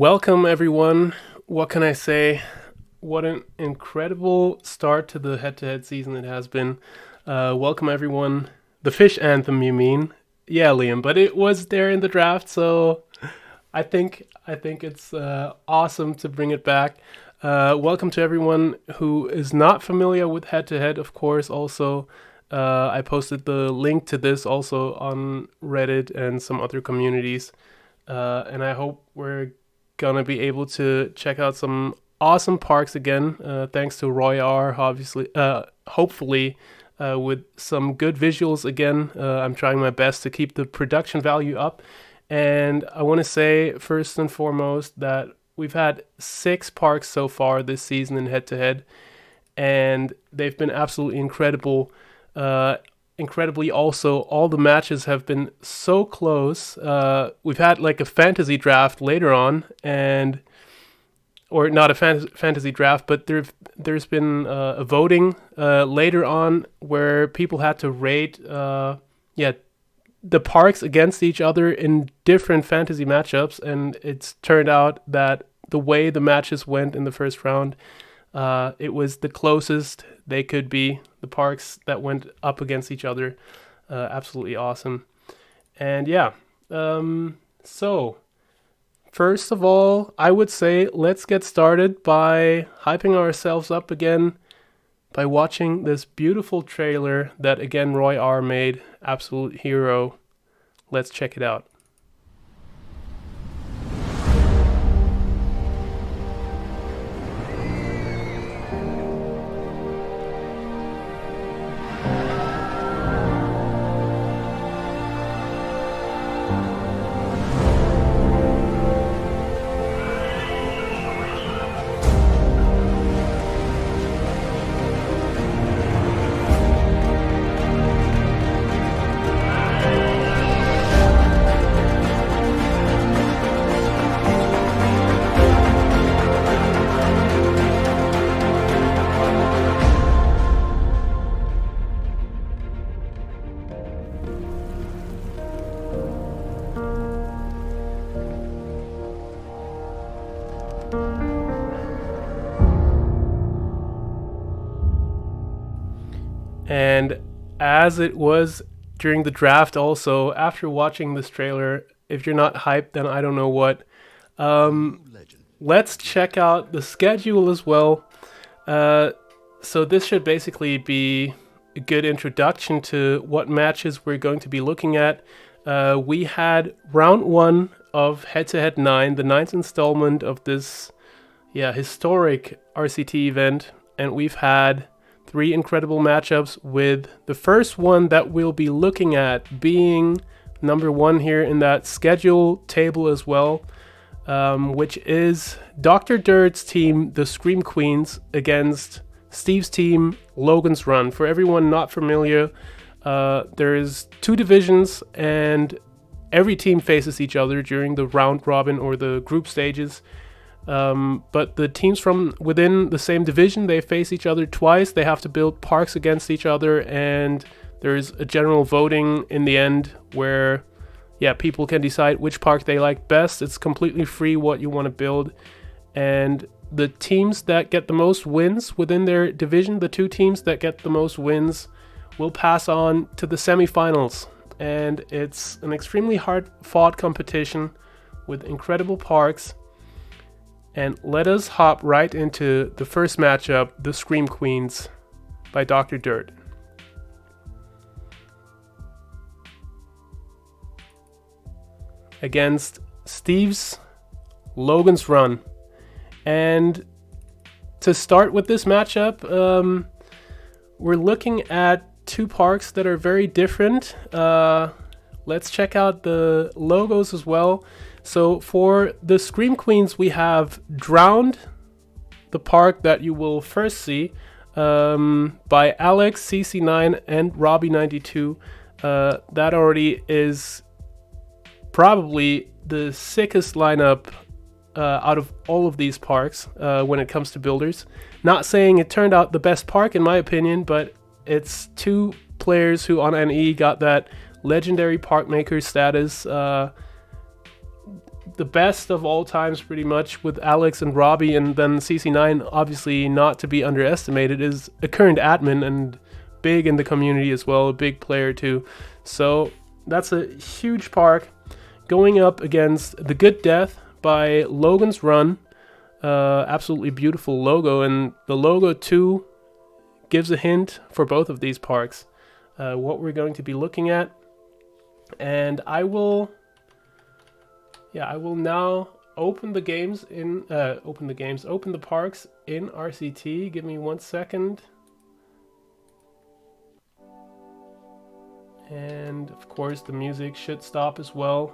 Welcome, everyone. What can I say? What an incredible start to the head-to-head season it has been. Welcome, everyone. The Fish Anthem, you mean? Yeah, Liam, but it was there in the draft, so I think it's awesome to bring it back. Welcome to everyone who is not familiar with head-to-head, of course. Also, I posted the link to this also on Reddit and some other communities. And I hope we're gonna be able to check out some awesome parks again. Thanks to Roy R. Obviously, hopefully, with some good visuals again. I'm trying my best to keep the production value up, and I want to say first and foremost that we've had 6 parks so far this season in head-to-head, and they've been absolutely incredible. Incredibly, also, all the matches have been so close. We've had like a fantasy draft later on, or not a fantasy draft, but there's been a voting later on where people had to rate the parks against each other in different fantasy matchups, and it's turned out that the way the matches went in the first round, it was the closest they could be. The parks that went up against each other, absolutely awesome. And yeah, so first of all, I would say let's get started by hyping ourselves up again by watching this beautiful trailer that again Roy R made. Absolute hero. Let's check it out. And as it was during the draft also, after watching this trailer, if you're not hyped, then I don't know what. Let's check out the schedule as well. So this should basically be a good introduction to what matches we're going to be looking at. We had round 1 of Head-to-Head 9, the 9th installment of this historic RCT event, and we've had 3 incredible matchups, with the first one that we'll be looking at being number 1 here in that schedule table as well, which is Dr. Dirt's team, the Scream Queens, against Steve's team, Logan's Run. For everyone not familiar, there's 2 divisions, and every team faces each other during the round robin or the group stages. But the teams from within the same division, they face each other twice. They have to build parks against each other, and there's a general voting in the end where people can decide which park they like best. It's completely free what you want to build, and the teams that get the most wins within their division, the 2 teams that get the most wins, will pass on to the semifinals. And it's an extremely hard fought competition with incredible parks. And let us hop right into the first matchup, the Scream Queens by Dr. Dirt. Against Steve's Logan's Run. And to start with this matchup, we're looking at 2 parks that are very different. Let's check out the logos as well. So for the Scream Queens, we have Drowned, the park that you will first see, by Alex, CC9, and Robbie92. That already is probably the sickest lineup out of all of these parks when it comes to builders. Not saying it turned out the best park in my opinion, but it's 2 players who on NE got that legendary park maker status. the best of all times, pretty much, with Alex and Robbie, and then CC9, obviously not to be underestimated, is a current admin and big in the community as well, a big player too. So that's a huge park, going up against The Good Death by Logan's Run. Absolutely beautiful logo, and the logo too gives a hint for both of these parks, what we're going to be looking at. And I will now open the parks in RCT. Give me 1 second. And of course the music should stop as well.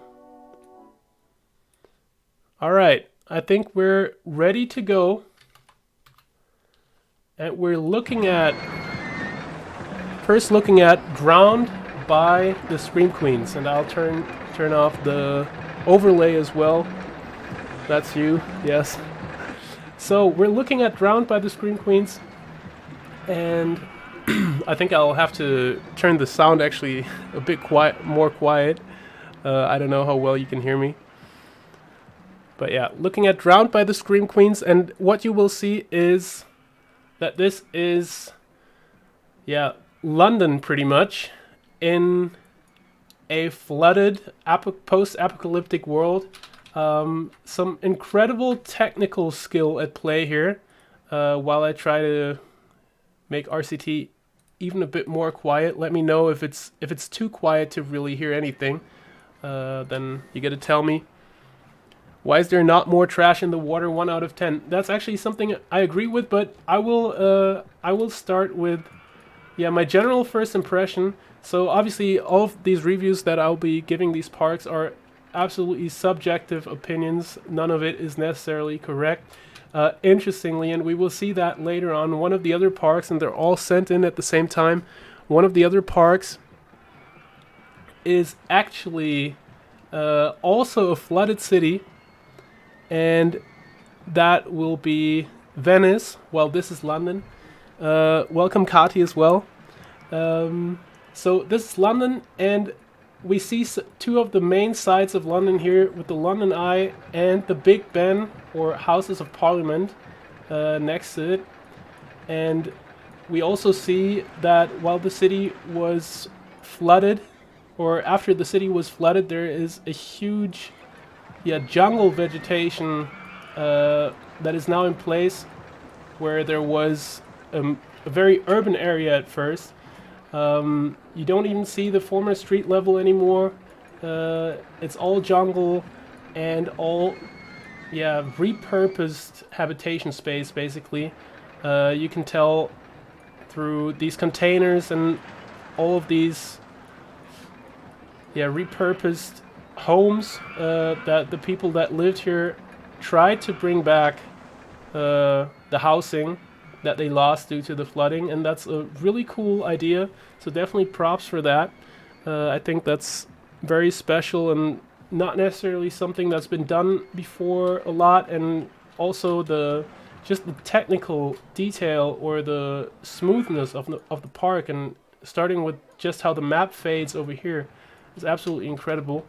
Alright, I think we're ready to go. And we're looking at Drowned by the Scream Queens. And I'll turn off the overlay as well. That's you, yes. So we're looking at Drowned by the Scream Queens, and I think I'll have to turn the sound actually a bit more quiet. I don't know how well you can hear me. But yeah, looking at Drowned by the Scream Queens, and what you will see is that this is, London pretty much, in a flooded post-apocalyptic world. Some incredible technical skill at play here, while I try to make RCT even a bit more quiet. Let me know if it's too quiet to really hear anything. Then you gotta tell me. Why is there not more trash in the water? 1 out of 10. That's actually something I agree with, but I will start with my general first impression. So obviously all of these reviews that I'll be giving these parks are absolutely subjective opinions. None of it is necessarily correct. Interestingly, and we will see that later on, one of the other parks, and they're all sent in at the same time, one of the other parks is actually also a flooded city, and that will be Venice. Well, this is London. Welcome Kati as well. So this is London, and we see two of the main sides of London here, with the London Eye and the Big Ben, or Houses of Parliament, next to it. And we also see that while the city was flooded, or after the city was flooded, there is a huge jungle vegetation that is now in place, where there was a very urban area at first. You don't even see the former street level anymore. It's all jungle and all repurposed habitation space, basically. You can tell through these containers and all of these repurposed homes that the people that lived here tried to bring back the housing that they lost due to the flooding, and that's a really cool idea, so definitely props for that. I think that's very special and not necessarily something that's been done before a lot, and also just the technical detail or the smoothness of the park, and starting with just how the map fades over here is absolutely incredible.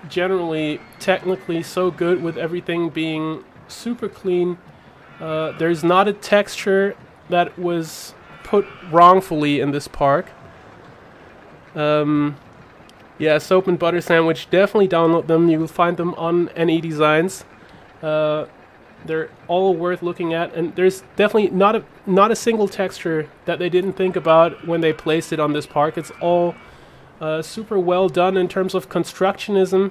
Generally, technically so good, with everything being super clean. There's not a texture that was put wrongfully in this park. Soap and Butter Sandwich, definitely download them. You will find them on NE Designs. They're all worth looking at, and there's definitely not a single texture that they didn't think about when they placed it on this park. It's all super well done in terms of constructionism,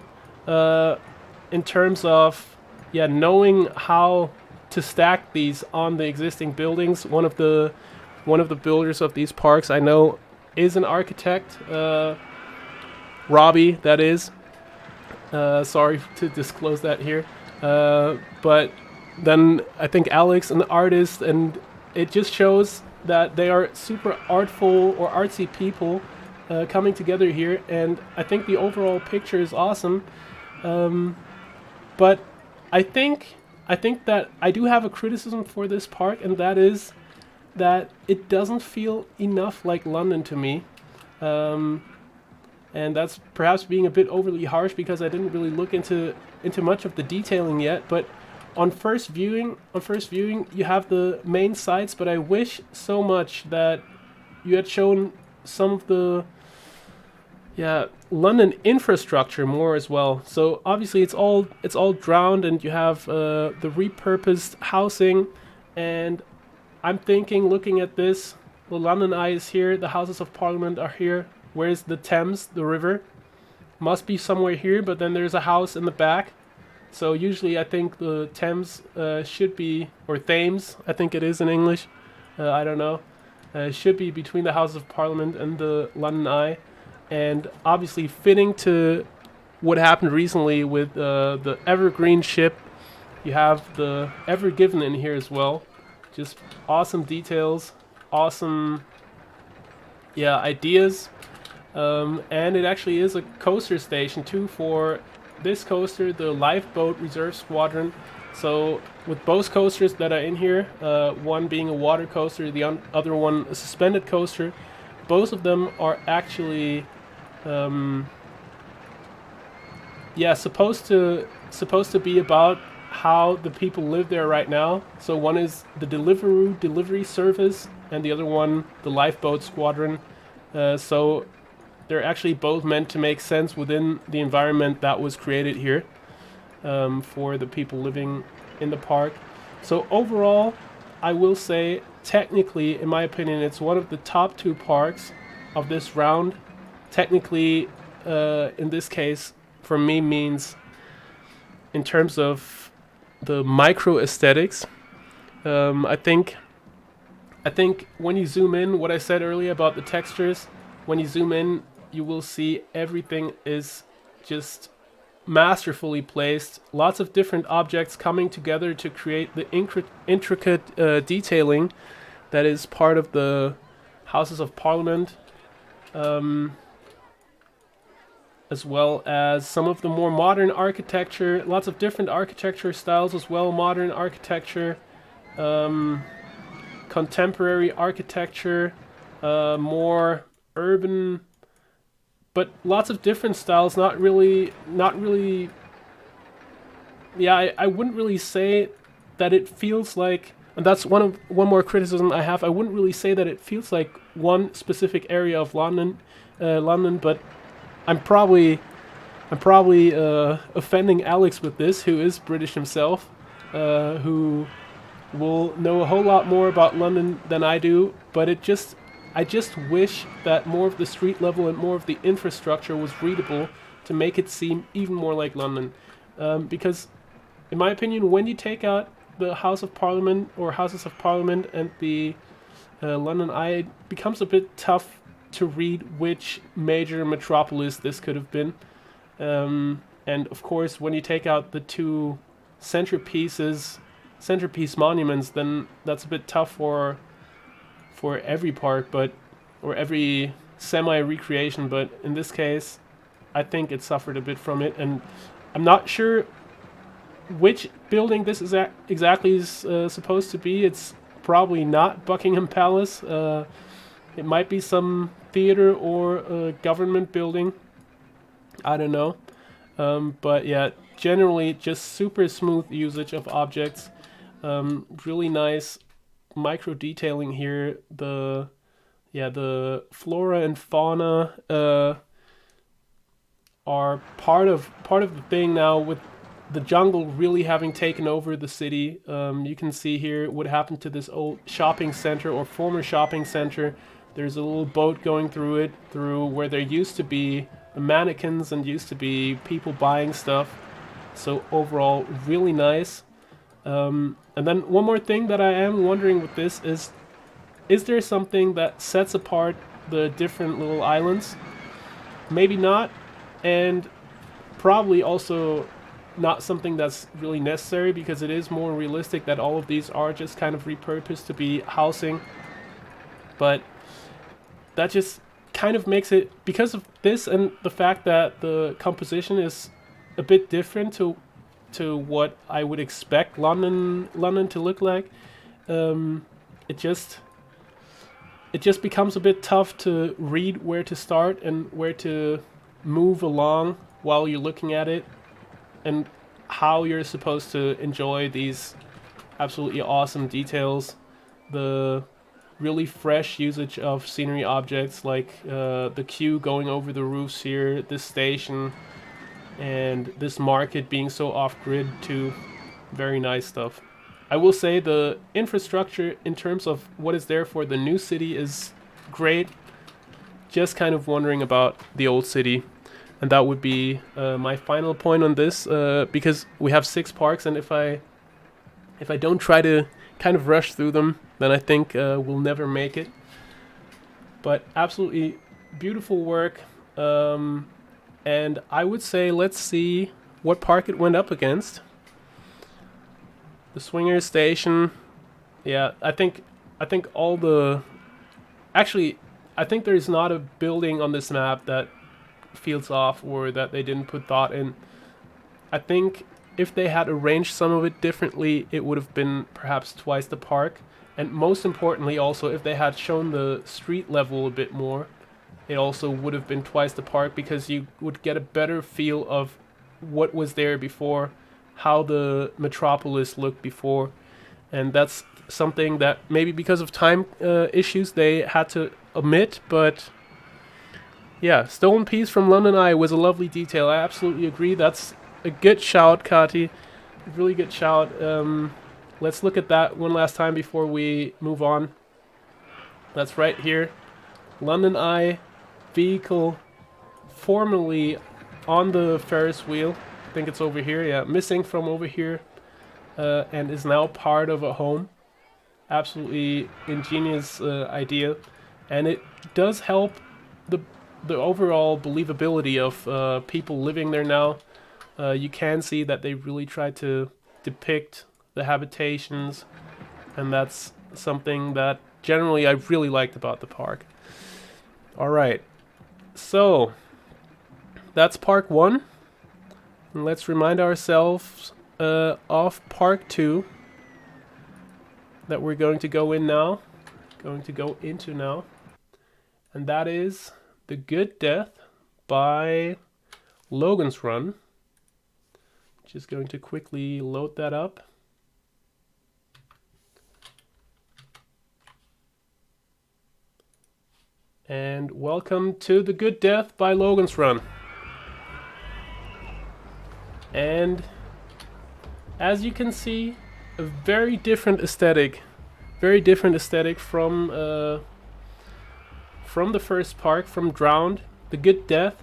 in terms of knowing how to stack these on the existing buildings. One of the builders of these parks I know is an architect, Robbie, that is. Sorry to disclose that here, but then I think Alex, an artist, and it just shows that they are super artful or artsy people coming together here, and I think the overall picture is awesome. But I think that I do have a criticism for this park, and that is that it doesn't feel enough like London to me. and that's perhaps being a bit overly harsh because I didn't really look into much of the detailing yet. But on first viewing, you have the main sites. But I wish so much that you had shown some of the London infrastructure more as well. So obviously it's all drowned, and you have the repurposed housing. And I'm thinking, looking at this, the London Eye is here, the Houses of Parliament are here. Where's the Thames, the river? Must be somewhere here, but then there's a house in the back. So usually I think the Thames should be, or Thames, I think it is in English. I don't know. Should be between the Houses of Parliament and the London Eye. And obviously fitting to what happened recently with the Evergreen ship. You have the Ever Given in here as well. Just awesome details, awesome ideas. And it actually is a coaster station too for this coaster, the Lifeboat Reserve Squadron. So with both coasters that are in here, one being a water coaster, the other one a suspended coaster, both of them are actually supposed to be about how the people live there right now. So one is the delivery service, and the other one the Lifeboat Squadron. So they're actually both meant to make sense within the environment that was created here for the people living in the park. So overall, I will say, technically, in my opinion, it's one of the top 2 parks of this round. Technically, in this case, for me, means in terms of the micro aesthetics. I think when you zoom in, what I said earlier about the textures, when you zoom in, you will see everything is just masterfully placed. Lots of different objects coming together to create the intricate detailing that is part of the Houses of Parliament. As well as some of the more modern architecture, lots of different architecture styles as well, modern architecture, contemporary architecture, more urban, but lots of different styles, not really, I wouldn't really say that it feels like, and that's one more criticism I have, I wouldn't really say that it feels like one specific area of London, but I'm probably offending Alex with this, who is British himself, who will know a whole lot more about London than I do. But I just wish that more of the street level and more of the infrastructure was readable to make it seem even more like London. Because, in my opinion, when you take out the House of Parliament or Houses of Parliament and the London Eye, it becomes a bit tough to read which major metropolis this could have been. And of course, when you take out the 2 centerpiece monuments, then that's a bit tough for every park, or every semi-recreation. But in this case, I think it suffered a bit from it, and I'm not sure which building this is exactly is supposed to be. It's probably not Buckingham Palace. It might be some theater or a government building. I don't know. But yeah, generally just super smooth usage of objects. Really nice micro detailing here. The flora and fauna are part of the thing now, with the jungle really having taken over the city. You can see here what happened to this old shopping center, or former shopping center. There's a little boat going through where there used to be the mannequins and used to be people buying stuff. So overall, really nice. And then one more thing that I am wondering with this is there something that sets apart the different little islands? Maybe not, and probably also not something that's really necessary, because it is more realistic that all of these are just kind of repurposed to be housing. But that just kind of makes it, because of this and the fact that the composition is a bit different to what I would expect London to look like, it just becomes a bit tough to read where to start and where to move along while you're looking at it, and how you're supposed to enjoy these absolutely awesome details. The really fresh usage of scenery objects like the queue going over the roofs here, this station, and this market being so off-grid too. Very nice stuff. I will say the infrastructure in terms of what is there for the new city is great. Just kind of wondering about the old city. And that would be my final point on this, because we have 6 parks, and if I don't try to kind of rush through them, then I think we'll never make it. But absolutely beautiful work. And I would say let's see what park it went up against. The Swingers Station. Yeah, I think all the... Actually, I think there's not a building on this map that feels off or that they didn't put thought in. I think if they had arranged some of it differently, it would have been perhaps twice the park. And most importantly also, if they had shown the street level a bit more, it also would have been twice the park, because you would get a better feel of what was there before, how the metropolis looked before. And that's something that maybe because of time issues they had to omit, but yeah, Stolen Piece from London Eye was a lovely detail. I absolutely agree. That's a good shout, Kati. Really good shout. Let's look at that one last time before we move on. That's right here. London Eye vehicle formerly on the Ferris wheel. I think it's over here. Yeah, missing from over here. And is now part of a home. Absolutely ingenious idea. And it does help the overall believability of people living there now. You can see that they really tried to depict the habitations, and that's something that generally I really liked about the park. Alright, so that's Park 1. And let's remind ourselves of Park 2 that we're going to go into now. And that is The Good Death by Logan's Run. Just going to quickly load that up. And welcome to The Good Death by Logan's Run. And as you can see, a very different aesthetic from the first park, from Drowned. The Good Death,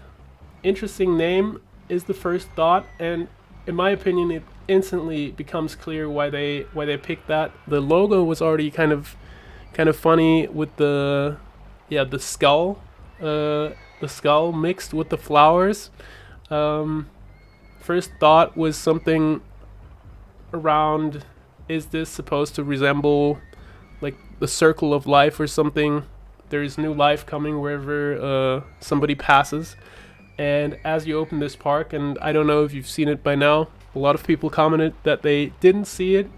interesting name is the first thought, and in my opinion it instantly becomes clear why they picked that. The logo was already kind of funny with the skull mixed with the flowers. First thought was something around, is this supposed to resemble like the circle of life or something? There is new life coming wherever somebody passes. And as you open this park, and I don't know if you've seen it by now, a lot of people commented that they didn't see it.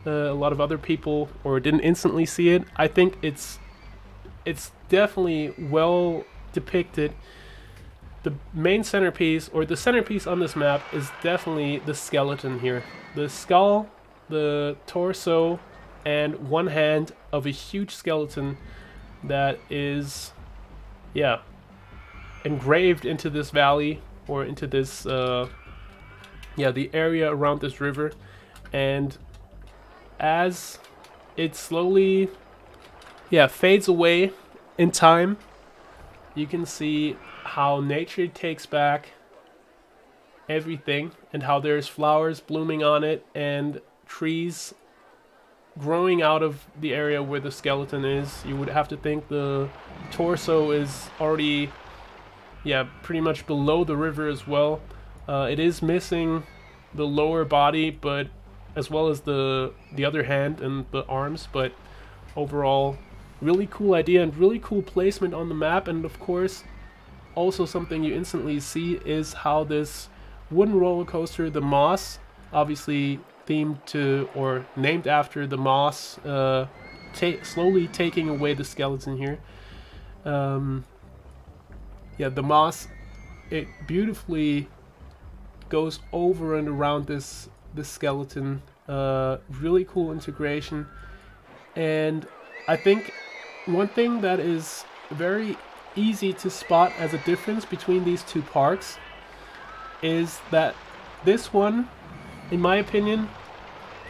A lot of other people or didn't instantly see it. I think it's definitely well depicted. The main centerpiece, or the centerpiece on this map, is definitely the skeleton here. The skull, the torso, and one hand of a huge skeleton that is, engraved into this valley, or into this, the area around this river. And as it slowly, fades away in time, you can see how nature takes back everything, and how there's flowers blooming on it and trees growing out of the area where the skeleton is. You would have to think the torso is already pretty much below the river as well. It is missing the lower body, but as well as the other hand and the arms, but overall really cool idea and really cool placement on the map. And of course also something you instantly see is how this wooden roller coaster, the Moss, obviously themed to or named after the moss, slowly taking away the skeleton here. The moss it beautifully goes over and around this skeleton. Really cool integration. And I think one thing that is very easy to spot as a difference between these two parks is that this one, in my opinion,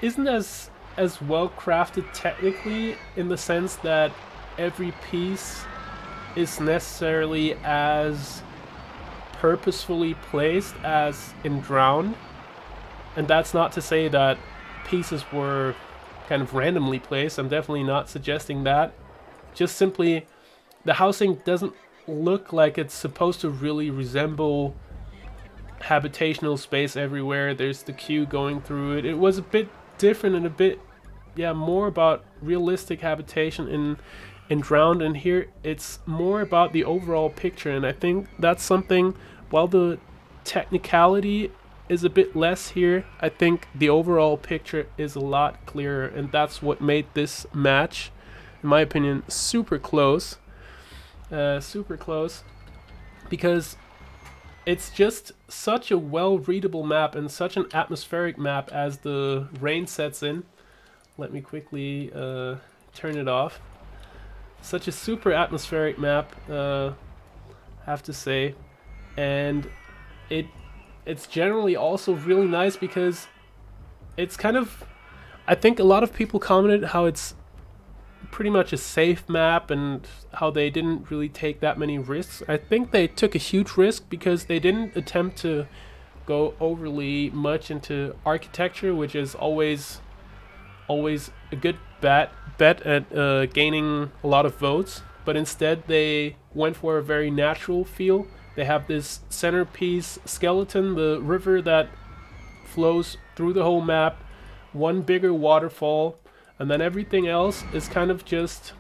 isn't as well crafted technically, in the sense that every piece is necessarily as purposefully placed as in Drowned. And that's not to say that pieces were kind of randomly placed. I'm definitely not suggesting that. Just simply, the housing doesn't look like it's supposed to really resemble habitational space everywhere. There's the queue going through it. It was a bit different and a bit, more about realistic habitation in Drowned, and here it's more about the overall picture. And I think that's something, while the technicality is a bit less here, I think the overall picture is a lot clearer, and that's what made this match, in my opinion, super close. Because it's just such a well-readable map and such an atmospheric map as the rain sets in. Let me quickly turn it off. Such a super atmospheric map, I have to say. And it's generally also really nice because it's kind of, I think a lot of people commented how it's pretty much a safe map and how they didn't really take that many risks. I think they took a huge risk because they didn't attempt to go overly much into architecture, which is always a good bet at gaining a lot of votes. But instead they went for a very natural feel. They have this centerpiece skeleton, the river that flows through the whole map, one bigger waterfall, and then everything else is kind of just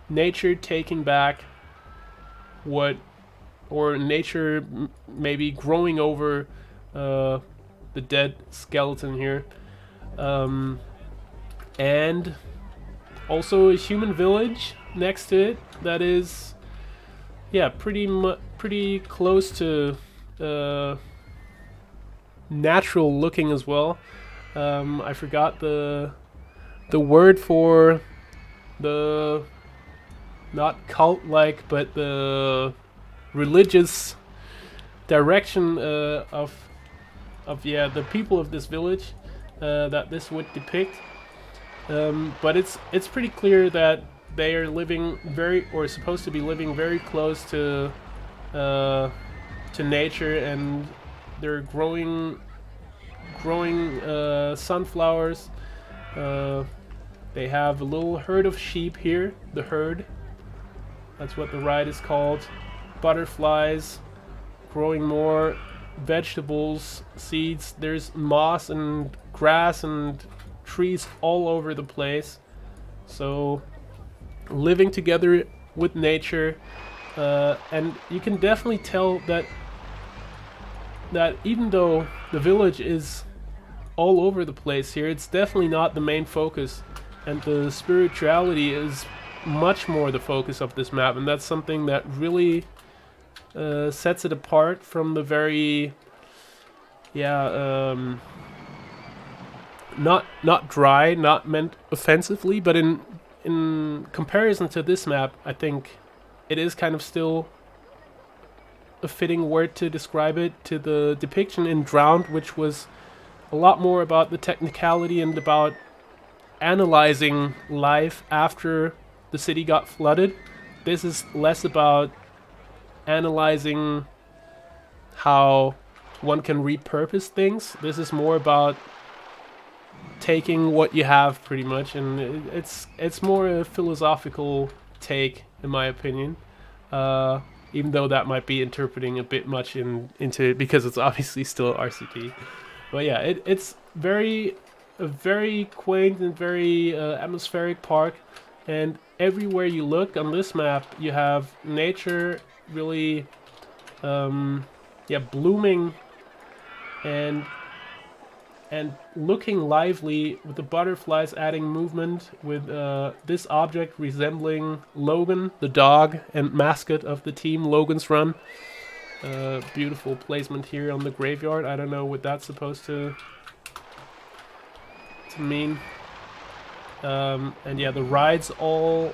nature taking back what, or nature maybe growing over the dead skeleton here. And also a human village next to it that is, pretty close to natural looking as well. I forgot the word for the, not cult-like, but the religious direction of the people of this village that this would depict. But it's pretty clear that they are living or supposed to be living very close to nature, and they're growing sunflowers. They have a little herd of sheep here, the herd. That's what the ride is called. Butterflies, growing more vegetables, seeds. There's moss and grass and trees all over the place. So living together with nature, and you can definitely tell that even though the village is all over the place here, it's definitely not the main focus, and the spirituality is much more the focus of this map, and that's something that really sets it apart from the very not dry, not meant offensively, but in comparison to this map, I think it is kind of still a fitting word to describe it, to the depiction in Drowned, which was a lot more about the technicality and about analyzing life after the city got flooded. This is less about analyzing how one can repurpose things. This is more about taking what you have, pretty much, and it's more a philosophical take, in my opinion. Even though that might be interpreting a bit much into it, because it's obviously still RCT. But yeah, it's a very quaint and very atmospheric park, and everywhere you look on this map, you have nature really, blooming and looking lively, with the butterflies adding movement, with this object resembling Logan, the dog and mascot of the team, Logan's Run. Beautiful placement here on the graveyard. I don't know what that's supposed to mean. And yeah, the rides all,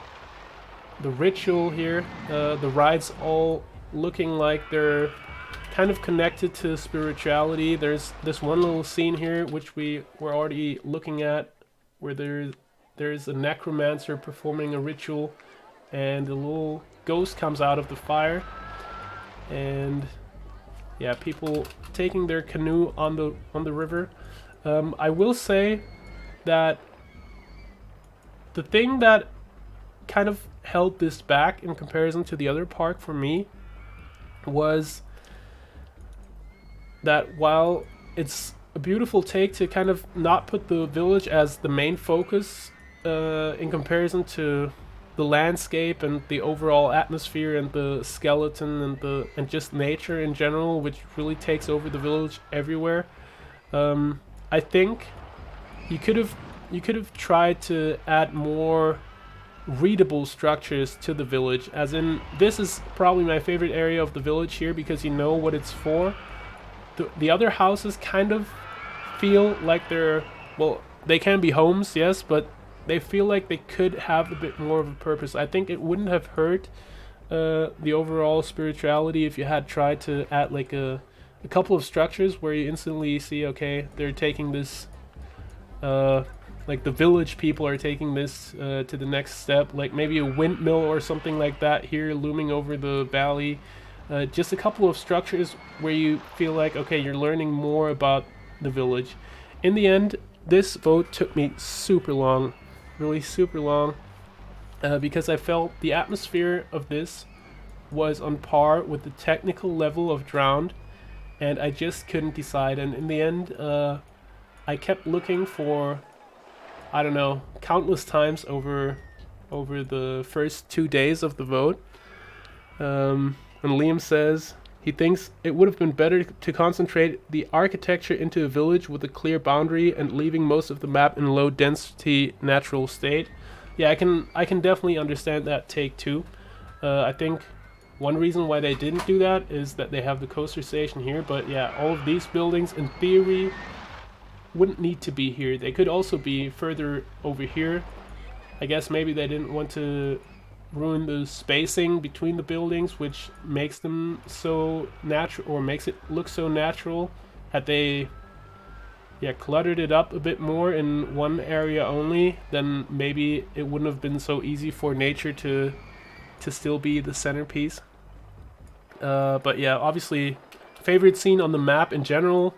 the ritual here, the rides all looking like they're kind of connected to spirituality. There's this one little scene here which we were already looking at, where there's a necromancer performing a ritual, and a little ghost comes out of the fire, and yeah, people taking their canoe on the river. I will say that the thing that kind of held this back in comparison to the other park for me was that while it's a beautiful take to kind of not put the village as the main focus in comparison to the landscape and the overall atmosphere and the skeleton and just nature in general, which really takes over the village everywhere. I think you could have tried to add more readable structures to the village, as in, this is probably my favorite area of the village here because you know what it's for. The other houses kind of feel like they're, well, they can be homes, yes, but they feel like they could have a bit more of a purpose. I think it wouldn't have hurt the overall spirituality if you had tried to add like a couple of structures where you instantly see, okay, they're taking this, like the village people are taking this to the next step, like maybe a windmill or something like that here looming over the valley. Just a couple of structures where you feel like, okay, you're learning more about the village. In the end, this vote took me super long, really super long, because I felt the atmosphere of this was on par with the technical level of Drowned, and I just couldn't decide. And in the end, I kept looking for, I don't know, countless times over the first 2 days of the vote. And Liam says he thinks it would have been better to concentrate the architecture into a village with a clear boundary and leaving most of the map in low density natural state. Yeah, I can definitely understand that take too. I think one reason why they didn't do that is that they have the coaster station here, but yeah, all of these buildings in theory wouldn't need to be here. They could also be further over here. I guess maybe they didn't want to ruin the spacing between the buildings, which makes them so natural, or makes it look so natural. Had they cluttered it up a bit more in one area only, then maybe it wouldn't have been so easy for nature to still be the centerpiece. But yeah, obviously favorite scene on the map in general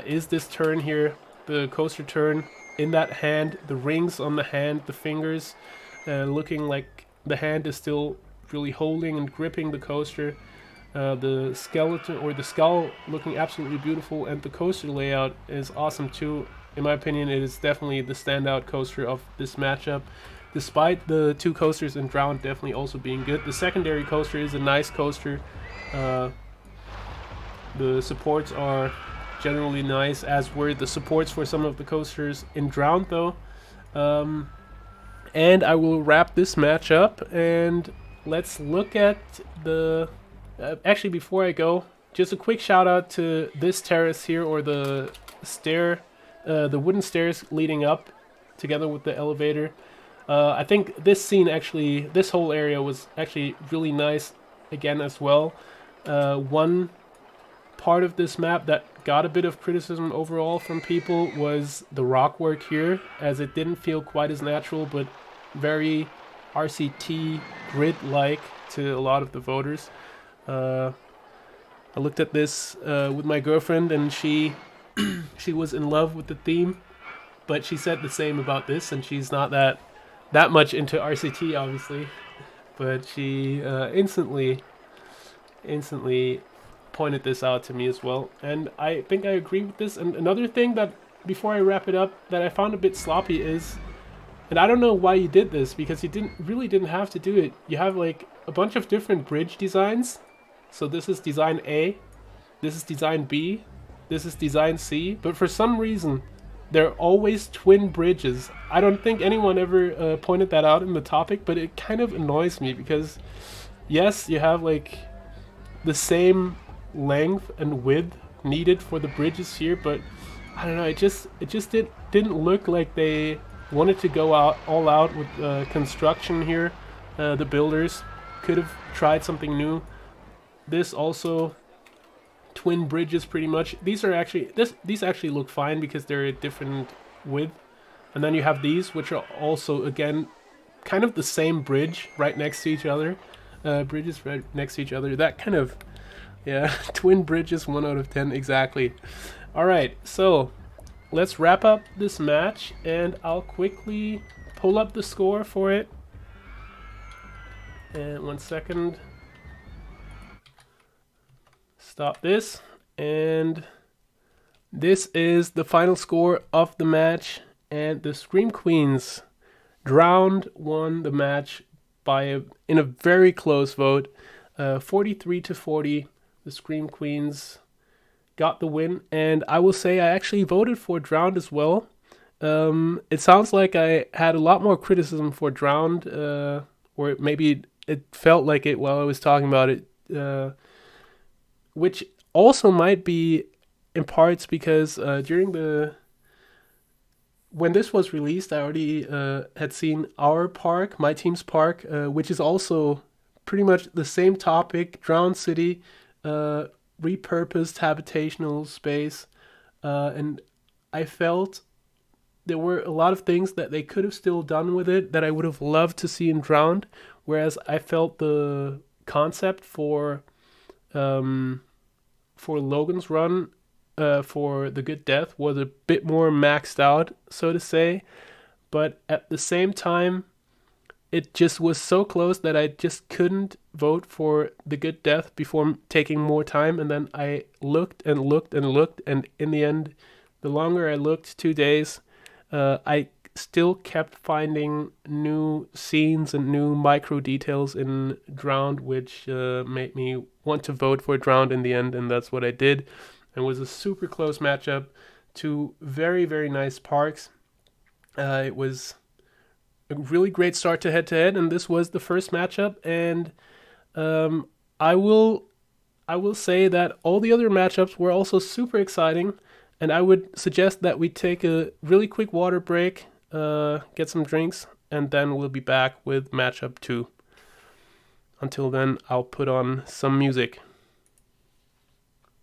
is this turn here, the coaster turn. In that hand, the rings on the hand, the fingers looking like the hand is still really holding and gripping the coaster. The skeleton, or the skull, looking absolutely beautiful, and the coaster layout is awesome too. In my opinion, it is definitely the standout coaster of this matchup, despite the two coasters in Drowned definitely also being good. The secondary coaster is a nice coaster. The supports are generally nice, as were the supports for some of the coasters in Drowned though. And I will wrap this match up, and let's look at the... actually, before I go, just a quick shout out to this terrace here, or the stair, the wooden stairs leading up together with the elevator. I think this scene actually, this whole area was actually really nice again as well. One part of this map that got a bit of criticism overall from people was the rock work here, as it didn't feel quite as natural, but very RCT grid-like to a lot of the voters. I looked at this with my girlfriend, and she was in love with the theme, but she said the same about this, and she's not that much into RCT, obviously, but she instantly pointed this out to me as well, and I think I agree with this. And another thing that, before I wrap it up, that I found a bit sloppy is, and I don't know why you did this, because you didn't have to do it. You have like a bunch of different bridge designs. So this is design A, this is design B, this is design C, but for some reason they're always twin bridges. I don't think anyone ever pointed that out in the topic, but it kind of annoys me, because yes, you have like the same length and width needed for the bridges here, but I don't know. Didn't look like they wanted to go out all out with construction here. The builders could have tried something new. This also twin bridges pretty much. These actually look fine because they're a different width. And then you have these, which are also again kind of the same bridge right next to each other. Bridges right next to each other. That kind of, yeah, twin bridges, 1 out of 10 exactly. All right, so let's wrap up this match, and I'll quickly pull up the score for it. And 1 second. Stop this, and this is the final score of the match, and the Scream Queens Drowned won the match in a very close vote, 43-40. The Scream Queens got the win, and I will say I actually voted for Drowned as well. It sounds like I had a lot more criticism for Drowned, or maybe it felt like it while I was talking about it, which also might be in parts because when this was released, I already had seen our park, my team's park, which is also pretty much the same topic, Drowned City, repurposed habitational space, and I felt there were a lot of things that they could have still done with it that I would have loved to see in Drowned, whereas I felt the concept for Logan's run for the Good Death was a bit more maxed out, so to say, but at the same time it just was so close that I just couldn't vote for the Good Death before taking more time, and then I looked and looked and looked, and in the end, the longer I looked, 2 days, I still kept finding new scenes and new micro details in Drowned, which made me want to vote for Drowned in the end, and that's what I did. It was a super close matchup, two very, very nice parks. It was a really great start to head-to-head, and this was the first matchup, and I will say that all the other matchups were also super exciting, and I would suggest that we take a really quick water break, get some drinks, and then we'll be back with matchup 2. Until then, I'll put on some music.